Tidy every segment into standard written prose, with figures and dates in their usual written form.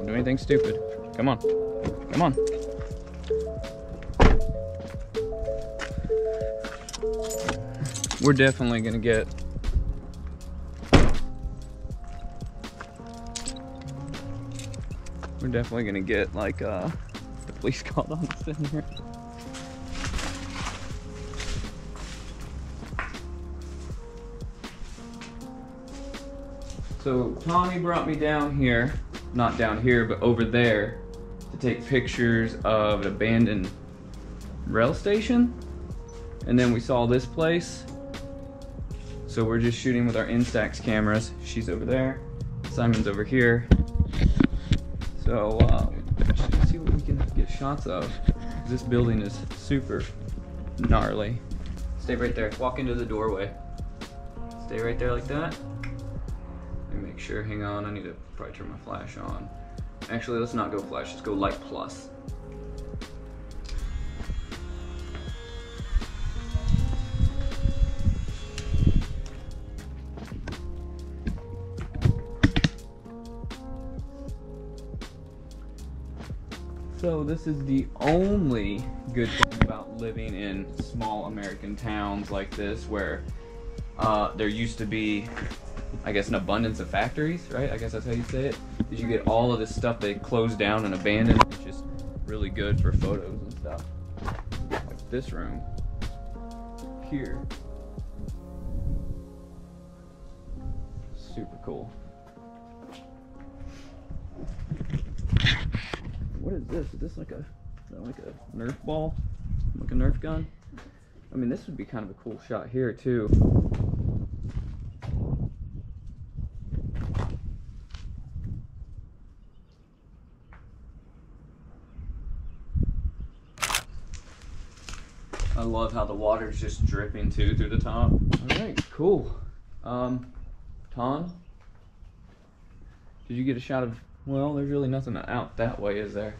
Don't do anything stupid. Come on. Come on. We're definitely gonna get like the police called on us in here. So Tawny brought me down here, not down here, but over there to take pictures of an abandoned rail station. And then we saw this place. So we're just shooting with our Instax cameras. She's over there, Simon's over here. So let's see what we can get shots of. This building is super gnarly. Stay right there, walk into the doorway. Stay right there like that. Let me make sure, hang on, I need to probably turn my flash on. Actually, let's not go flash, let's go light plus. So this is the only good thing about living in small American towns like this, where there used to be, I guess, an abundance of factories, right? I guess that's how you say it. Is you get all of this stuff they closed down and abandoned. It's just really good for photos and stuff. Like this room here. Super cool. What is this? Is this like a Nerf ball? Like a Nerf gun? I mean, this would be kind of a cool shot here too. I love how the water's just dripping too through the top. All right, cool. Ton, did you get a shot of? Well, there's really nothing out that way, is there?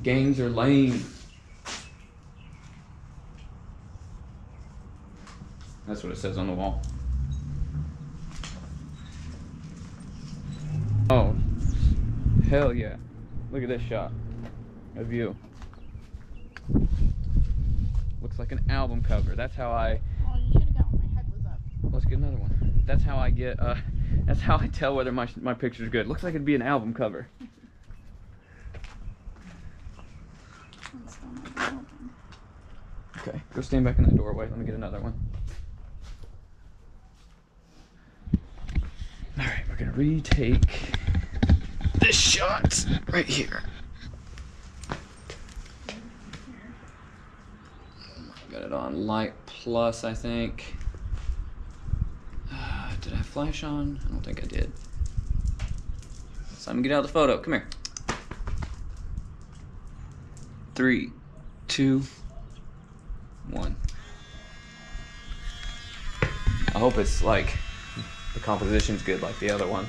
Gangs are lame. That's what it says on the wall. Oh, hell yeah. Look at this shot of you. Looks like an album cover. That's how I... Oh, you should have got when my head was up. Let's get another one. That's how I get, that's how I tell whether my picture's good. Looks like it'd be an album cover. Okay, go stand back in that doorway. Let me get another one. Alright, we're gonna retake this shot right here. Got it on light plus, I think. Did I have flash on? I don't think I did. Simon, get out of the photo. Come here. 3, 2, 1. I hope it's like the composition's good like the other one.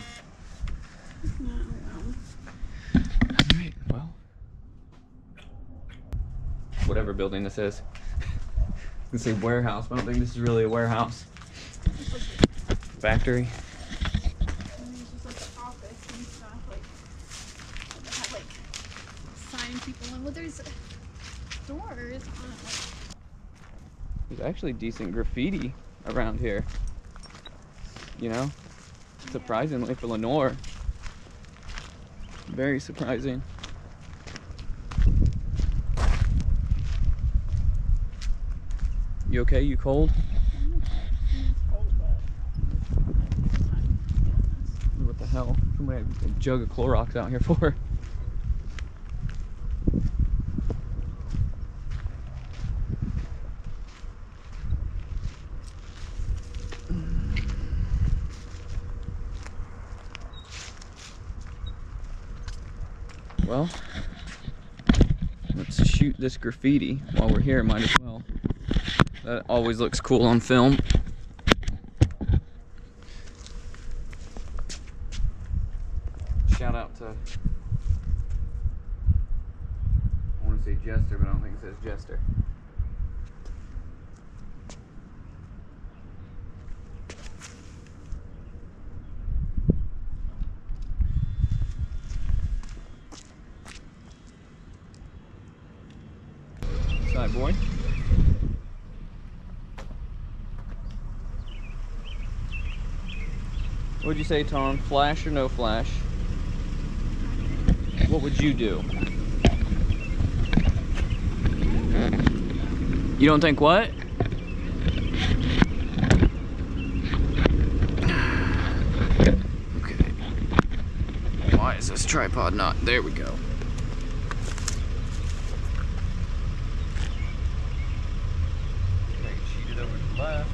Alright, well. Whatever building this is. I was gonna say warehouse, but I don't think this is really a warehouse. Factory. And there's just like an office and stuff, like that have like sign people in. Well, there's doors on it. Like... There's actually decent graffiti around here. You know, surprisingly for Lenore. Very surprising. You okay? You cold? What the hell? Somebody had a jug of Clorox out here for. Well, let's shoot this graffiti while we're here, might as well. That always looks cool on film. Shout out to, I want to say Jester, but I don't think it says Jester. Night, boy. What'd you say, Tom? Flash or no flash? What would you do? You don't think what? Okay. Why is this tripod not? There we go. Sheet it over to the left.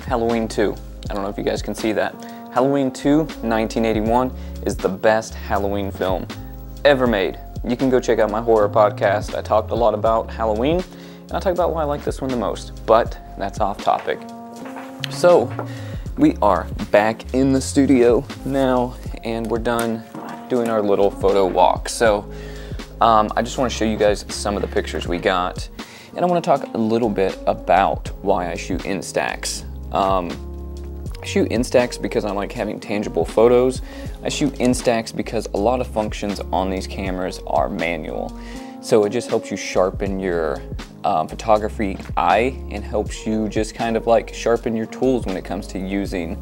Halloween 2. I don't know if you guys can see that. Halloween 2, 1981 is the best Halloween film ever made. You can go check out my horror podcast. I talked a lot about Halloween, and I'll talk about why I like this one the most, but that's off topic. So, we are back in the studio now, and we're done doing our little photo walk. So, I just want to show you guys some of the pictures we got, and I want to talk a little bit about why I shoot Instax. I shoot Instax because I like having tangible photos. I shoot Instax because a lot of functions on these cameras are manual. So it just helps you sharpen your photography eye and helps you just kind of like sharpen your tools when it comes to using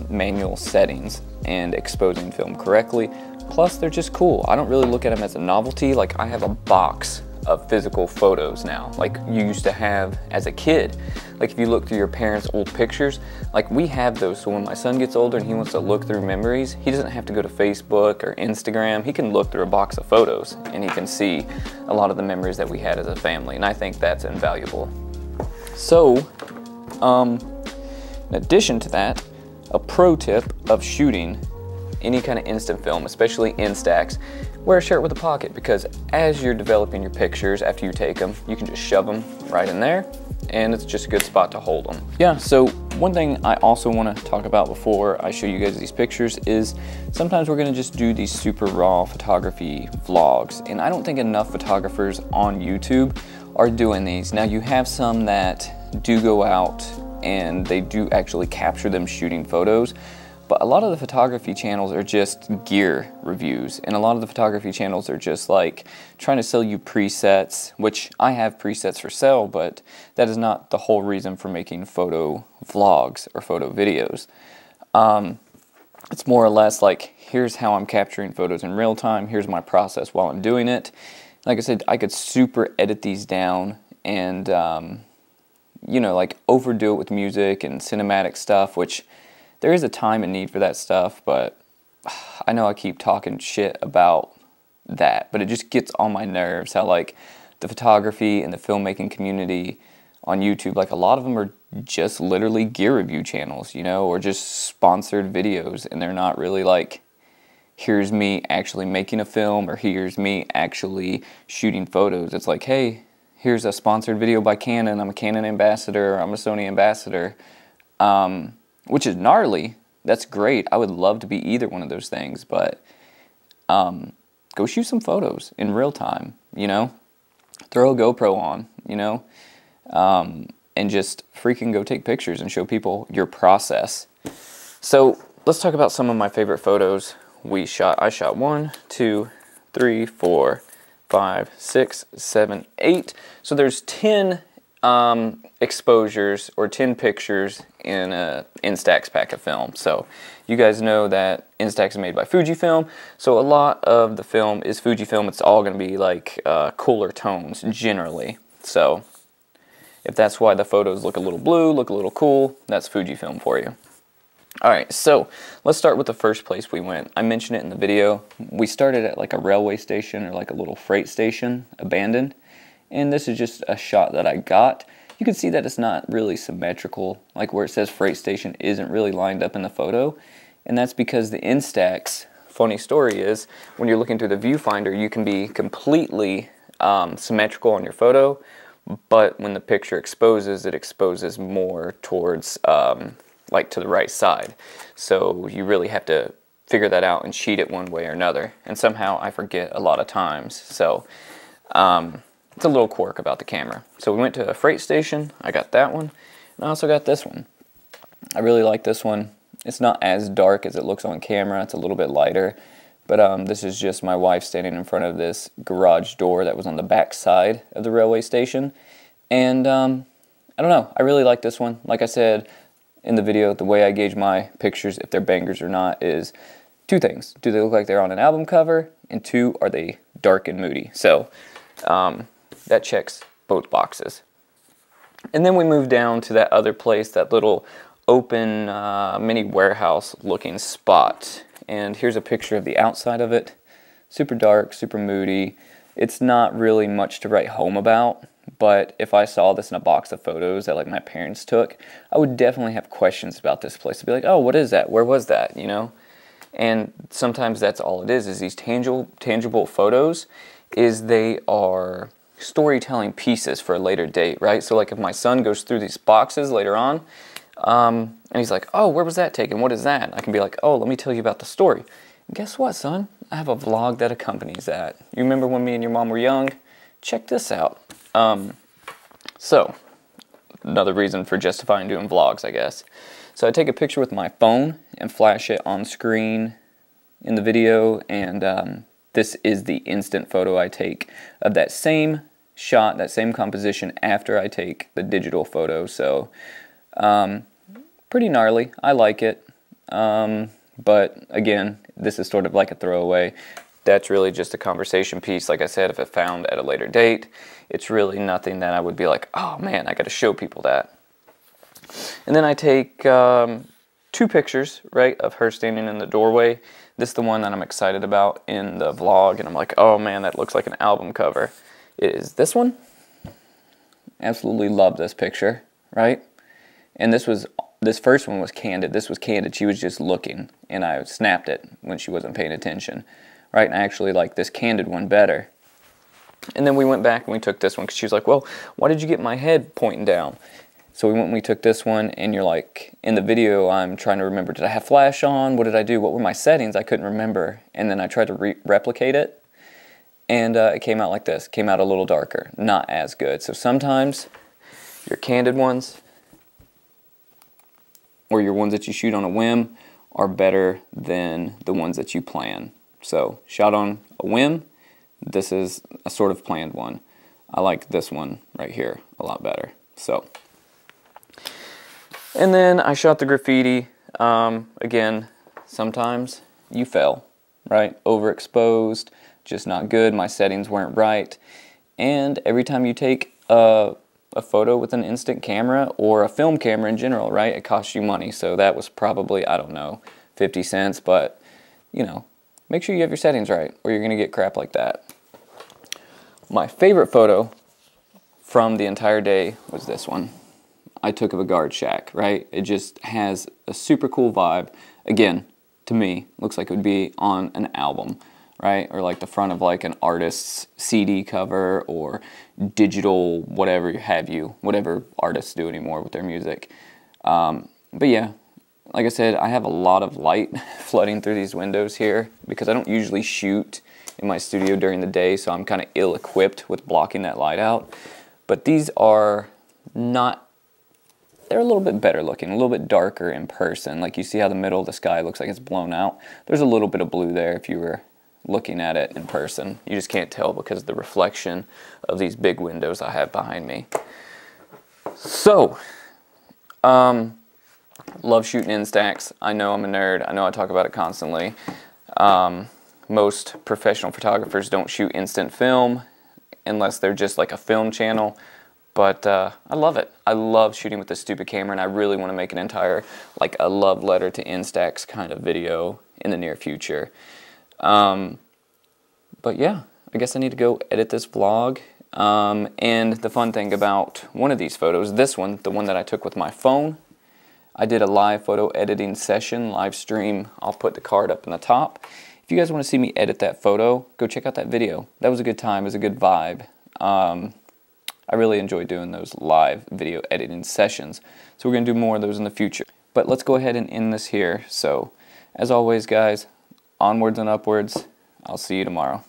manual settings and exposing film correctly. Plus they're just cool. I don't really look at them as a novelty. Like I have a box of physical photos now, like you used to have as a kid. Like if you look through your parents' old pictures, like we have those, so when my son gets older and he wants to look through memories, he doesn't have to go to Facebook or Instagram. He can look through a box of photos and he can see a lot of the memories that we had as a family, and I think that's invaluable. So, in addition to that, a pro tip of shooting any kind of instant film, especially Instax, wear a shirt with a pocket, because as you're developing your pictures, after you take them, you can just shove them right in there, and it's just a good spot to hold them. Yeah, so one thing I also want to talk about before I show you guys these pictures is sometimes we're going to just do these super raw photography vlogs, and I don't think enough photographers on YouTube are doing these. Now you have some that do go out and they do actually capture them shooting photos, but a lot of the photography channels are just gear reviews, and a lot of the photography channels are just like trying to sell you presets, which I have presets for sale, but that is not the whole reason for making photo vlogs or photo videos. It's more or less like, here's how I'm capturing photos in real time, here's my process while I'm doing it. Like I said, I could super edit these down and, you know, like overdo it with music and cinematic stuff, which there is a time and need for that stuff, but I know I keep talking shit about that, but it just gets on my nerves how like the photography and the filmmaking community on YouTube, like a lot of them are just literally gear review channels, you know, or just sponsored videos, and they're not really like, here's me actually making a film, or here's me actually shooting photos. It's like, hey, here's a sponsored video by Canon, I'm a Canon ambassador, I'm a Sony ambassador, which is gnarly. That's great. I would love to be either one of those things, but go shoot some photos in real time, you know? Throw a GoPro on, you know? And just freaking go take pictures and show people your process. So let's talk about some of my favorite photos we shot. I shot 1, 2, 3, 4, 5, 6, 7, 8. So there's 10 exposures or 10 pictures in a Instax pack of film. So you guys know that Instax is made by Fujifilm, so a lot of the film is Fujifilm. It's all going to be like cooler tones generally. So if that's why the photos look a little blue, look a little cool, that's Fujifilm for you. Alright, so let's start with the first place we went. I mentioned it in the video. We started at like a railway station or like a little freight station, abandoned. And this is just a shot that I got. You can see that it's not really symmetrical, like where it says freight station isn't really lined up in the photo. And that's because the Instax, funny story is, when you're looking through the viewfinder, you can be completely symmetrical on your photo, but when the picture exposes, it exposes more towards, like to the right side. So you really have to figure that out and cheat it one way or another. And somehow I forget a lot of times. So it's a little quirk about the camera. So we went to a freight station. I got that one. And I also got this one. I really like this one. It's not as dark as it looks on camera. It's a little bit lighter. But this is just my wife standing in front of this garage door that was on the back side of the railway station. And I don't know. I really like this one. Like I said in the video, the way I gauge my pictures, if they're bangers or not, is two things. Do they look like they're on an album cover? And two, are they dark and moody? So that checks both boxes. And then we moved down to that other place, that little open mini warehouse looking spot. And here's a picture of the outside of it. Super dark, super moody. It's not really much to write home about, but if I saw this in a box of photos that like my parents took, I would definitely have questions about this place. I'd be like, oh, what is that? Where was that? You know? And sometimes that's all it is these tangible photos, is they are storytelling pieces for a later date, right? So like if my son goes through these boxes later on, and he's like, oh, where was that taken? What is that? I can be like, oh, let me tell you about the story. And guess what, son? I have a vlog that accompanies that. You remember when me and your mom were young? Check this out. So, another reason for justifying doing vlogs, I guess. So I take a picture with my phone and flash it on screen in the video, and this is the instant photo I take of that same shot, that same composition after I take the digital photo. So, pretty gnarly. I like it. But again, this is sort of like a throwaway. That's really just a conversation piece. Like I said, if it found at a later date, it's really nothing that I would be like, oh man, I got to show people that. And then I take 2 pictures, right, of her standing in the doorway. This is the one that I'm excited about in the vlog, and I'm like, oh man, that looks like an album cover. It is this one. Absolutely love this picture, right? And this first one was candid. This was candid. She was just looking, and I snapped it when she wasn't paying attention, right? And I actually like this candid one better. And then we went back and we took this one because she was like, well, why did you get my head pointing down? So we went and we took this one, and you're like, in the video, I'm trying to remember, did I have flash on? What did I do? What were my settings? I couldn't remember. And then I tried to replicate it, and it came out like this. Came out a little darker. Not as good. So sometimes your candid ones, or your ones that you shoot on a whim, are better than the ones that you plan. So, shot on a whim, this is a sort of planned one. I like this one right here a lot better. So, and then I shot the graffiti. Again, sometimes you fail, right? Overexposed, just not good. My settings weren't right. And every time you take a photo with an instant camera, or a film camera in general, right, it costs you money. So that was probably, I don't know, 50 cents, but, you know, make sure you have your settings right, or you're going to get crap like that. My favorite photo from the entire day was this one. I took of a guard shack, right? It just has a super cool vibe. Again, to me, looks like it would be on an album, right? Or like the front of like an artist's CD cover, or digital whatever have you, whatever artists do anymore with their music. But yeah, like I said, I have a lot of light flooding through these windows here because I don't usually shoot in my studio during the day, so I'm kind of ill-equipped with blocking that light out. But these are not, they're a little bit better looking, a little bit darker in person. Like you see how the middle of the sky looks like it's blown out. There's a little bit of blue there if you were looking at it in person. You just can't tell because of the reflection of these big windows I have behind me. So, love shooting Instax. I know I'm a nerd. I know I talk about it constantly. Most professional photographers don't shoot instant film unless they're just like a film channel. But I love it. I love shooting with this stupid camera, and I really want to make an entire, like a love letter to Instax kind of video in the near future. But yeah, I guess I need to go edit this vlog. And the fun thing about one of these photos, this one, the one that I took with my phone, I did a live photo editing session, live stream. I'll put the card up in the top. If you guys want to see me edit that photo, go check out that video. That was a good time. It was a good vibe. I really enjoy doing those live video editing sessions. So we're going to do more of those in the future. But let's go ahead and end this here. So, as always, guys, onwards and upwards. I'll see you tomorrow.